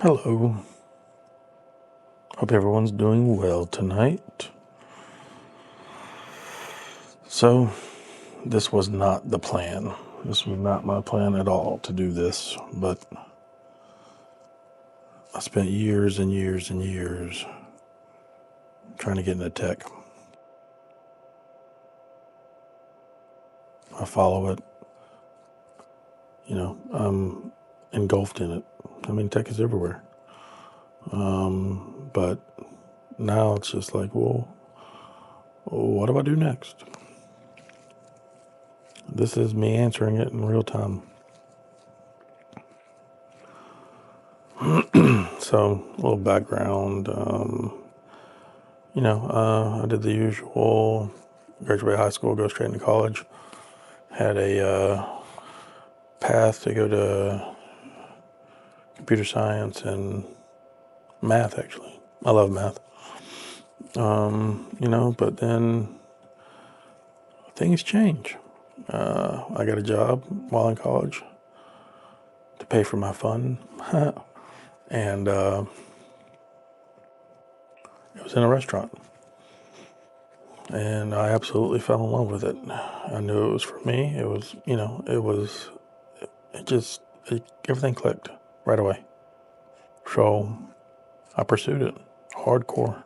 Hello. Hope everyone's doing well tonight. So, this was not the plan. This was not my plan at all to do this, but I spent years and years and years trying to get into tech. I follow it, I'm engulfed in it. I mean, tech is everywhere. But now it's just like, well, what do I do next? This is me answering it in real time. So, a little background. I did the usual, graduate high school, go straight into college. Had a path to go to computer science and math, actually. I love math. But then things change. I got a job while in college to pay for my fun. And it was in a restaurant. And I absolutely fell in love with it. I knew it was for me. Everything clicked right away. So I pursued it hardcore.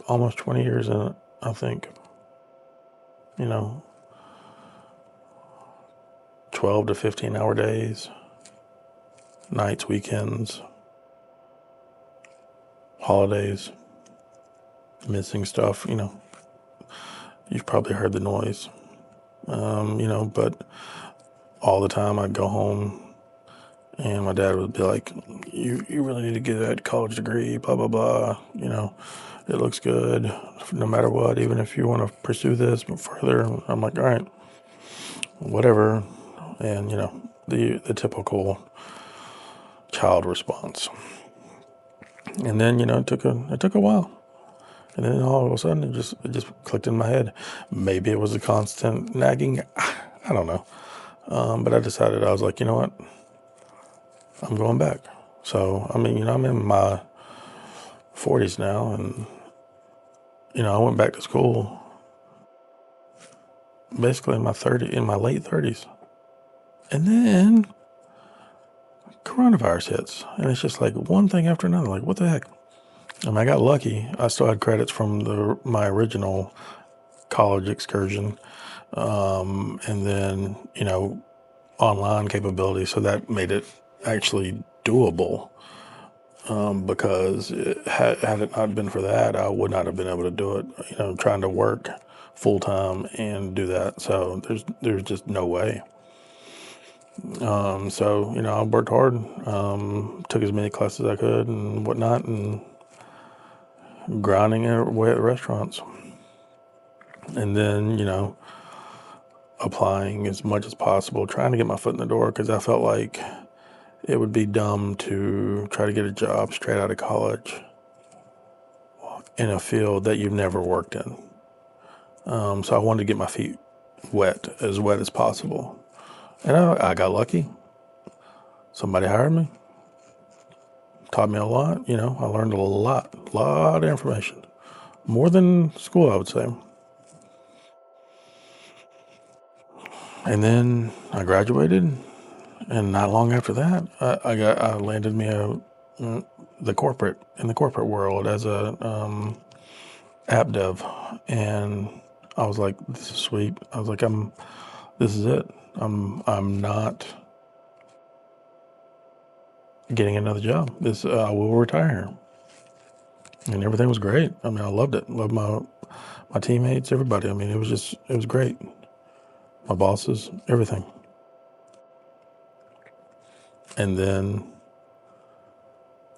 Almost 20 years in it, I think. 12 to 15 hour days, nights, weekends, holidays, missing stuff, you've probably heard the noise, but all the time I'd go home and my dad would be like, you really need to get that college degree, blah, blah, blah, it looks good no matter what, even if you want to pursue this further. I'm like, all right, whatever. And, the typical child response. And then, it took a while. And then all of a sudden it just clicked in my head. Maybe it was a constant nagging. I don't know. But I decided, I was like, you know what? I'm going back. So, I'm in my 40s now, and, I went back to school basically in my late 30s. And then coronavirus hits, and it's just like one thing after another. Like, what the heck? I got lucky. I still had credits from my original college excursion, and then online capability, so that made it actually doable. Because had it not been for that, I would not have been able to do it. Trying to work full time and do that, so there's just no way. So I worked hard, took as many classes as I could and whatnot, and grinding away at restaurants. And then, applying as much as possible, trying to get my foot in the door, because I felt like it would be dumb to try to get a job straight out of college in a field that you've never worked in. So I wanted to get my feet wet as possible. And I got lucky. Somebody hired me, taught me a lot. I learned a lot of information, more than school, I would say. And then I graduated, and not long after that, I landed me in the corporate world as a app dev, and I was like, this is sweet. I was like, this is it. I'm not getting another job. I will retire here. And everything was great. I loved it. Loved my teammates, everybody. It was great. My bosses, everything. And then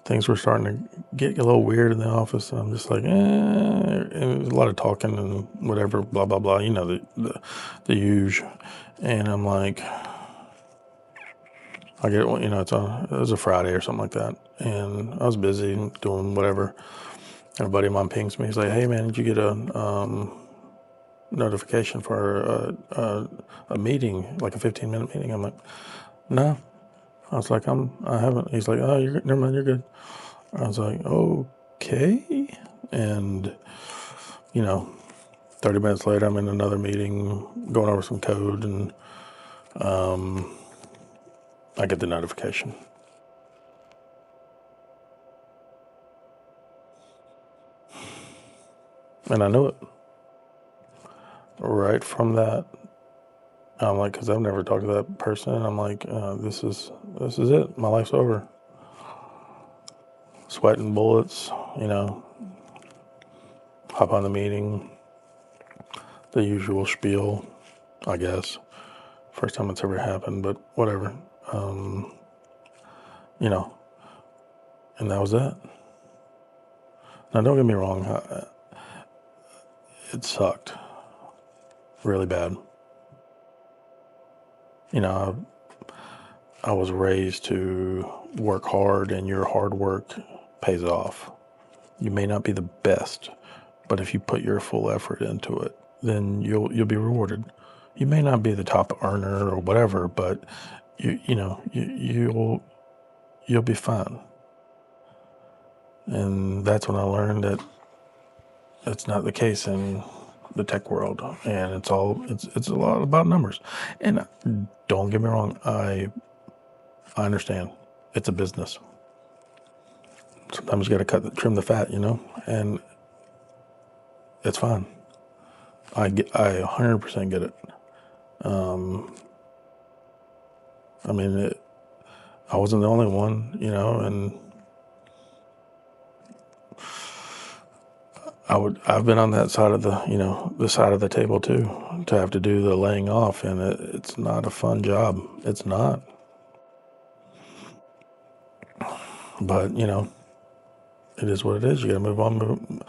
things were starting to get a little weird in the office. I'm just like, and there was a lot of talking and whatever, blah, blah, blah, the huge. And I'm like, I get it, it was a Friday or something like that. And I was busy doing whatever. And a buddy of mine pings me. He's like, hey man, did you get a notification for a meeting, like a 15-minute meeting? I'm like, no. I was like, I haven't. He's like, oh, you're good. Never mind, you're good. I was like, okay. And, 30 minutes later, I'm in another meeting going over some code, and I get the notification. And I knew it right from that. I'm like, because I've never talked to that person. And I'm like, this is it. My life's over. Sweating bullets, hop on the meeting, the usual spiel, I guess. First time it's ever happened, but whatever. You know, and that was it. Now, don't get me wrong, it sucked really bad. I was raised to work hard, and your hard work pays off. You may not be the best, but if you put your full effort into it, then you'll be rewarded. You may not be the top earner or whatever, but you'll be fine. And that's when I learned that it's not the case in the tech world, and it's a lot about numbers. And don't get me wrong, I understand it's a business. Sometimes you got to trim the fat, and it's fine. I 100% get it. I mean, I wasn't the only one, and I've been on that side of the side of the table too, to have to do the laying off, and it's not a fun job. It's not. But, it is what it is. You got to move on,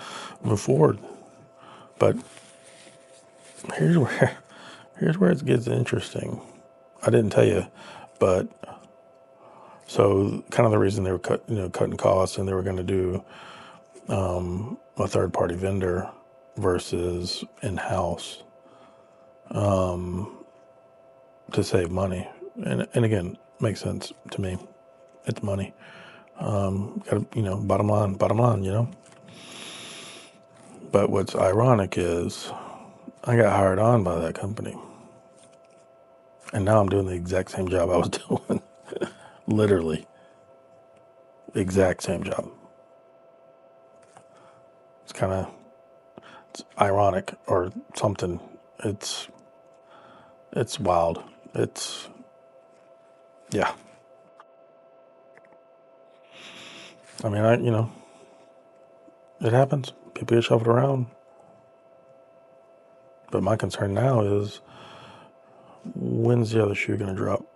move forward. But here's where it gets interesting. I didn't tell you, but so kind of the reason they were cutting costs, and they were going to do a third party vendor versus in house to save money, and again, makes sense to me. It's money. Got to, bottom line. But what's ironic is I got hired on by that company, and now I'm doing the exact same job I was doing. Literally, exact same job. It's ironic or something. It's wild. Yeah. I mean, it happens. People get shuffled around. But my concern now is, when's the other shoe going to drop?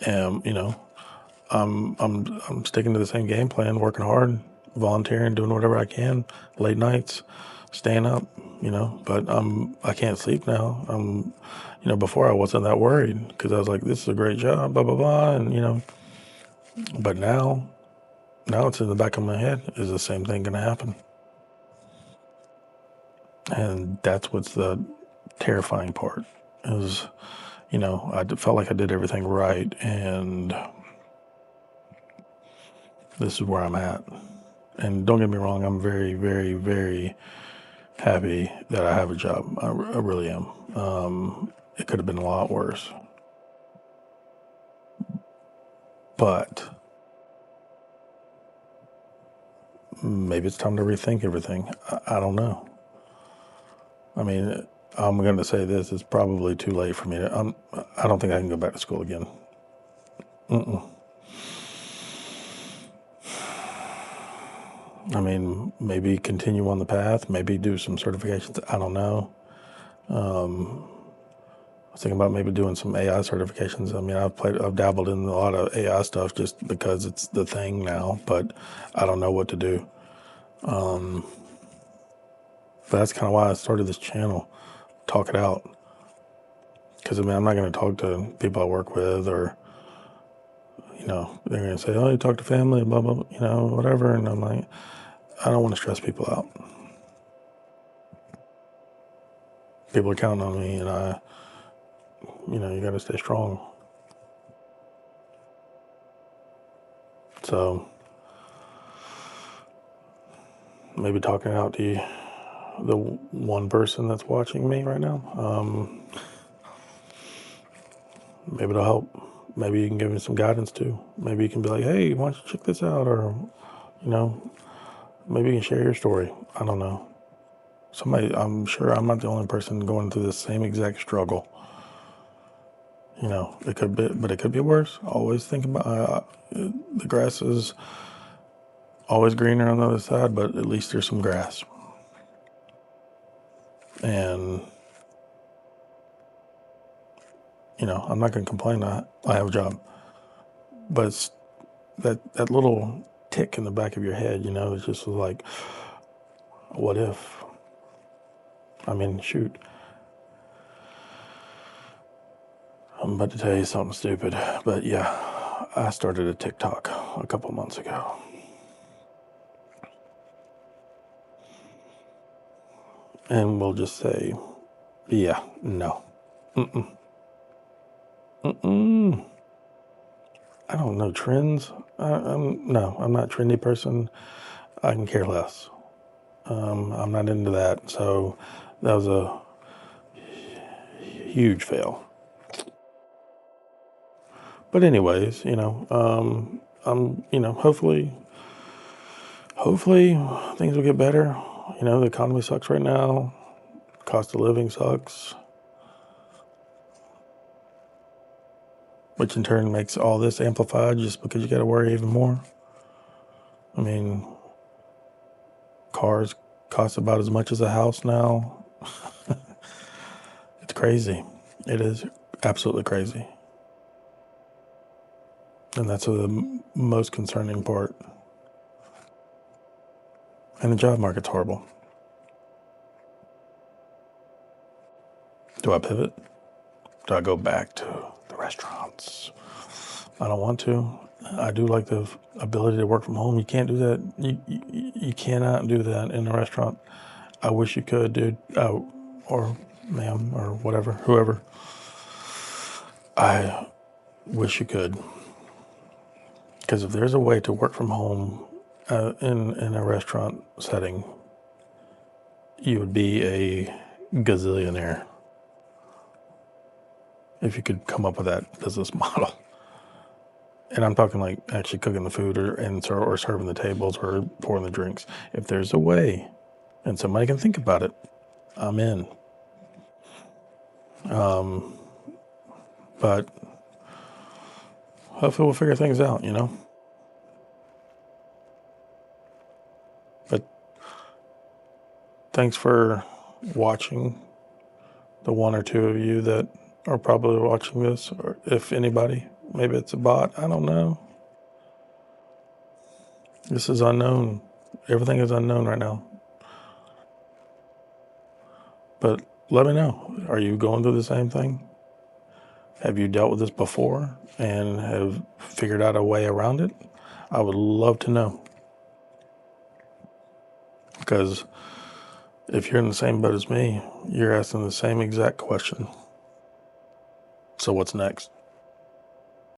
And, I'm sticking to the same game plan, working hard, volunteering, doing whatever I can, late nights, staying up, but I can't sleep now. Before I wasn't that worried because I was like, this is a great job, blah, blah, blah. And, but now it's in the back of my head. Is the same thing going to happen? And that's what's the terrifying part is, I felt like I did everything right, and this is where I'm at. And don't get me wrong, I'm very, very, very happy that I have a job. I really am. It could have been a lot worse. But maybe it's time to rethink everything. I don't know. I mean, I'm going to say this. It's probably too late for me. I don't think I can go back to school again. I mean, maybe continue on the path, maybe do some certifications. I don't know. I was thinking about maybe doing some AI certifications. I mean, I've dabbled in a lot of AI stuff just because it's the thing now, but I don't know what to do. But that's kind of why I started this channel, talk it out. Because, I'm not going to talk to people I work with, or, they're going to say, oh, you talk to family, blah, blah, blah, whatever. And I'm like, I don't want to stress people out. People are counting on me, and you got to stay strong. So maybe talking out to the one person that's watching me right now, maybe it'll help. Maybe you can give me some guidance too. Maybe you can be like, hey, why don't you check this out? Or, maybe you can share your story. I don't know. I'm sure I'm not the only person going through the same exact struggle. It could be, but it could be worse. Always think about the grass is always greener on the other side, but at least there's some grass. And, I'm not going to complain. I have a job, but it's that little tick in the back of your head, it's just like, what if? I mean, shoot. I'm about to tell you something stupid, but yeah, I started a TikTok a couple months ago. And we'll just say, yeah, no. I don't know trends. I'm not a trendy person. I can care less. I'm not into that. So that was a huge fail. But anyways, hopefully things will get better. The economy sucks right now. Cost of living sucks. Which in turn makes all this amplified just because you got to worry even more. I mean, cars cost about as much as a house now. It's crazy. It is absolutely crazy. And that's the most concerning part. And the job market's horrible. Do I pivot? Do I go back to the restaurants? I don't want to. I do like the ability to work from home. You can't do that. You cannot do that in a restaurant. I wish you could, dude. Or ma'am, or whatever, whoever. I wish you could. Because if there's a way to work from home in a restaurant setting, you would be a gazillionaire if you could come up with that business model. And I'm talking like actually cooking the food or serving the tables or pouring the drinks. If there's a way and somebody can think about it, I'm in. But hopefully we'll figure things out, But thanks for watching, the one or two of you that are probably watching this, or if anybody, maybe it's a bot, I don't know. This is unknown. Everything is unknown right now. But let me know. Are you going through the same thing? Have you dealt with this before and have figured out a way around it? I would love to know. Because if you're in the same boat as me, you're asking the same exact question. So what's next?